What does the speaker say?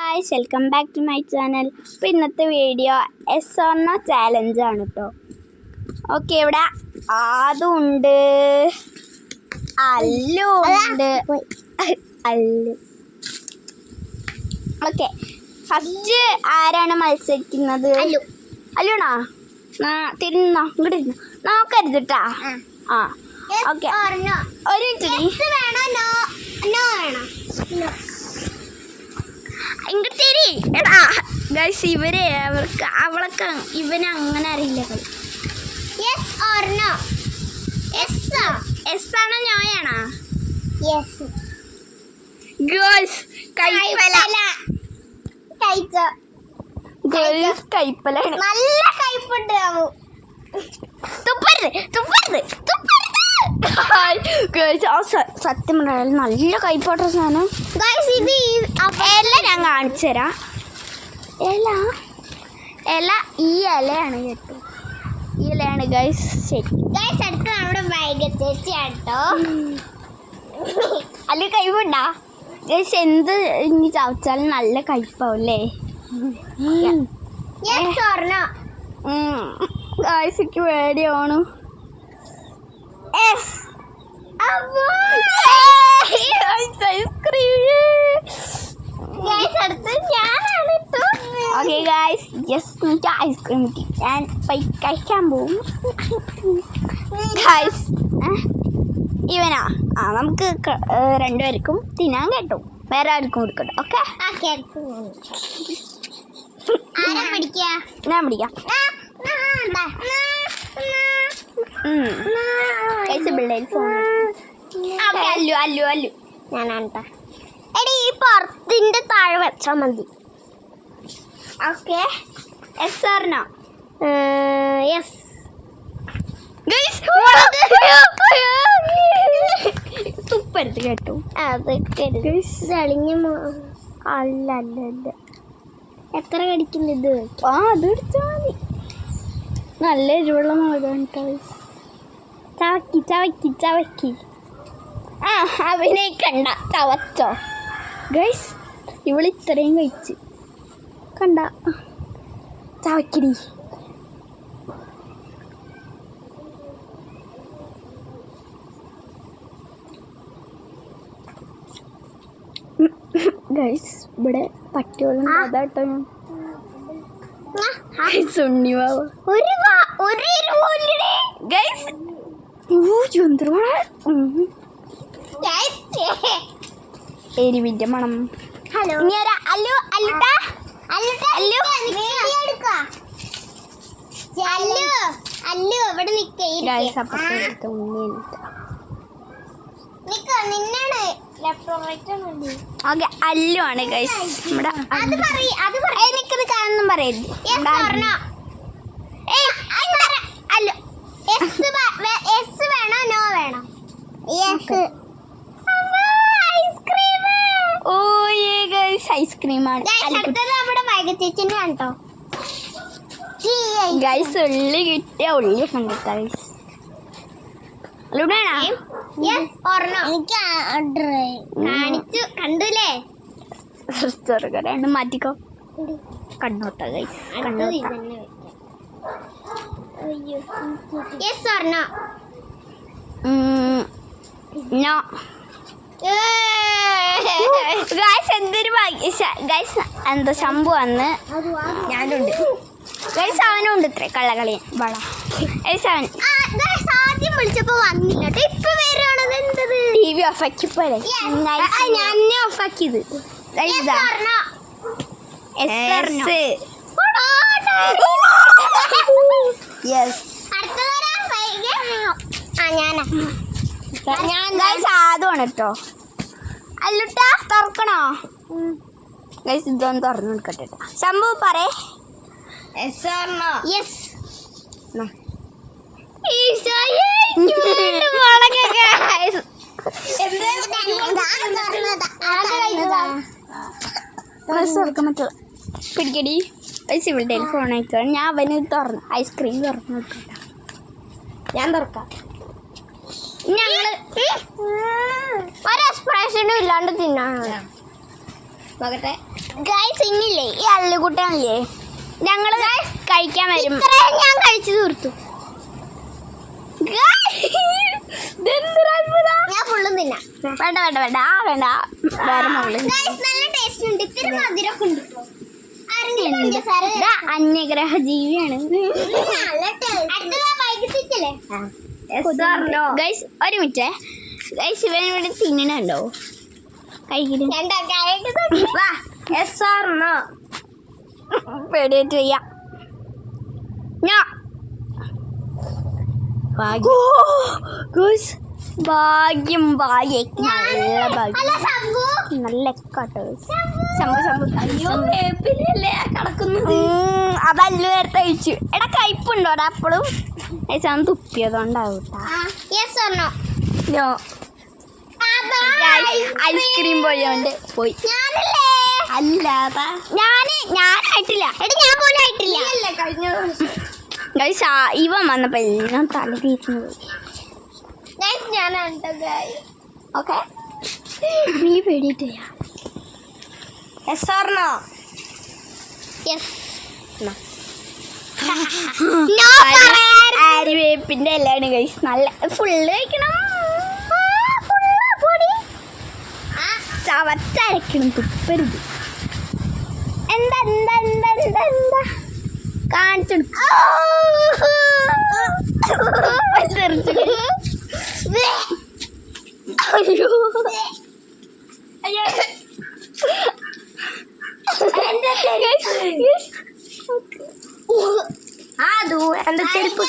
Guys, welcome back to my channel. അപ്പോൾ ഇന്നത്തെ video yes or no ചാലഞ്ചാണ് കേട്ടോ. ഓക്കെ, ഇവിടെ ആദും ഉണ്ട്, അല്ലും ഉണ്ട്. ഓക്കെ, ഫസ്റ്റ് ആരാണ് മത്സരിക്കുന്നത്? അല്ലുണോ? തിരുന്നോ, ഇങ്ങോട്ട് ഇരുന്നോ, നോക്കരുത് കേട്ടാ. ആ ഓക്കെ, ഒരു മിനിറ്റ് ഇങ്ങോട്ട് എടാ ഗൈസ്. അവൾക്ക് ഇവനെ അങ്ങനെ അറിയില്ല. എസ് ആണോ നോയാണോ? ഗേൾസ് കൈപ്പലാണ്. നല്ല കൈപ്പുണ്ട്. സത്യം പറഞ്ഞാൽ നല്ല കൈപ്പാട്ട സാധനം. എല്ലാം ഞാൻ കാണിച്ചു തരാം. ഇല ഈ ഇലയാണ് കേട്ടോ, ഈ ഇലയാണ് ഗൈസ്. ശരി ഗൈസ്, അടുത്ത നമ്മുടെ വൈഗ ചേച്ചിയാണ് കേട്ടോ. അല്ല കൈപ്പുണ്ടാ ഗൈസ്? എന്ത് ഇനി ചവച്ചാലും നല്ല കയ്പാവല്ലേ ഗൈസ്? എനിക്ക് പേടിയാണ്. ഓക്കെ ഗൈസ്, ജസ്റ്റ് എനിക്ക് ഐസ്ക്രീം കിട്ടി. ഞാൻ കഴിക്കാൻ പോവും ഗൈസ്. ഇവനാ നമുക്ക് രണ്ടുപേർക്കും തിന്നാൻ കേട്ടോ, വേറെ ആർക്കും കൊടുക്കട്ടെ. ഓക്കെ, ഞാൻ പിടിക്കാം. അല്ലു ഞാനാണ്. എടി, ഈ പുറത്തിന്റെ താഴെ വെച്ചാൽ മതി. ഓക്കെ, എസ് ആറിനോ? യെസ്. തുപ്പരുത് കേട്ടോ. തെളിഞ്ഞ അല്ല എത്ര കടിക്കുന്നത്? അത് എടുത്താൽ മതി. നല്ല എരിവുള്ള മുളകാണ് കേട്ടോ. ചവക്കി അഭിനയിക്കണ്ട, ചവച്ചോ ഗൈസ്. ഇവള് ഇത്രയും കഴിച്ച് കണ്ട. ചവക്കിടി. ഗൈസ്, ഇവിടെ പട്ടിയോളം അതാട്ടോ. എരിവിന്റെ മണം. ഹലോ, ഇവിടെ അല്ലു ആണ് ഗൈസ്. നമ്മുടെ എനിക്കത് കാണുന്നും പറയരുത്. വേണോ നോ വേണോ? ഐസ്ക്രീമാണ് നമ്മുടെ വൈകച്ചേച്ചിന്റെ കണ്ടോ ഗൈസ്. ഉള്ളി കിട്ടിയ ഉള്ളി കണ്ടിട്ടാ ഗൈസ്. കാണിച്ചു കണ്ടുല്ലേ? മാറ്റിക്കോ, കണ്ണോട്ട ഗൈസ്. No guys. എന്തൊരു ഗൈസ്. എന്താ ശംഭു വന്ന് ഞാനുണ്ട് ഗൈസ്. അവനും ഉണ്ട് ഇത്രേ കള്ളകളി വള. ആദ്യം വിളിച്ചപ്പോ വന്നില്ല, ഇപ്പൊ വരാണത്. എന്തത്? TV ഓഫാക്കി പോലെ ഞാൻ ഓഫാക്കിയത്. ആദ്യമാണ് കേട്ടോ. അല്ലുട്ടാ തുറക്കണോ ഗൈസ്? ഇതൊന്ന് തുറന്നു കൊടുക്കട്ടെ. ശംഭു പറയേ. പിടിക്കടി പൈസ. ഇവിടെ ഫോൺ അയക്കാണ്. ഞാൻ അവന് തുറന്നു ഐസ്ക്രീം തുറന്നു കൊടുക്കട്ടെ. ഞാൻ തുറക്കാം. ഞങ്ങള് ഒരു എക്സ്പ്രഷനും ഇല്ലാണ്ട് തിന്നാണ്. നോക്കട്ടെ. ഗൈസ് ഇന്നില്ലേ ഈ അള്ളുകുട്ടനില്ലേ ഞങ്ങള് കഴിക്കാൻ വരും. ഇത്രയും ഞാൻ കഴിച്ചു തീർത്തു. ഞാൻ ഫുള്ളും തിന്നാം. വേണ്ട വേണ്ട വേണ്ട വേണ്ട വേറെ മുകളിൽ ഗൈസ് നല്ല ടേസ്റ്റ് ഉണ്ട്. ഇത്തിരി മധുരമൊക്കെ ഉണ്ട് കേട്ടോ. ആരെങ്കിലും പഞ്ചസാര അന്യഗ്രഹ ജീവിയാണ്. നല്ല ടേസ്റ്റ്. അടുത്തതാ വൈകിട്ടില്ലേ? ഗൈസ് ഒരു മിനിറ്റ് ഗൈസ് ഇവൻ ഇവിടെ തിന്നണുണ്ടോ കഴിക്കുന്നു വാ യെസ് ഓർ നോ പേടിയായിട്ട് വയ്യ ഞാൻ ഭാഗ്യം ഭാഗ്യം നല്ല ഭാഗ്യം അല്ല സംഭു. നല്ല കാട്ടോ ശമ്പു ശമ്പു കിടക്കുന്നു അതല്ല നേരത്തെ കഴിച്ചു. എടാ കയ്പുണ്ടോടാ അപ്പോഴും കഴിച്ചാൽ തുപ്പിയതുകൊണ്ടാവും Yes or no? കേട്ടോ. ഐസ്ക്രീം പോയോണ്ട് പോയി. ഞാനല്ലേ? അല്ലാതാ ഞാനായിട്ടില്ല. എടി ഞാൻ പോലും ആയിട്ടില്ല. ഗൈസ് ഇവൻ വന്നപ്പോ എല്ലാം തല തീർന്നു പോയി. Guys, ഞാനാണ് ട്ടോ guys. ഓക്കെ നീ പേടിയിട്ട് yes or no? Yes. No ആര്യവേപ്പിന്റെ എല്ലാം ഗൈസ് നല്ല ഫുള്ള് കഴിക്കണം. ചവച്ചരക്കണം തുപ്പരുത്. എന്താ എന്താ എന്താ എന്താ എന്താ കാണിച്ചു എന്റെ ചെരുപ്പ്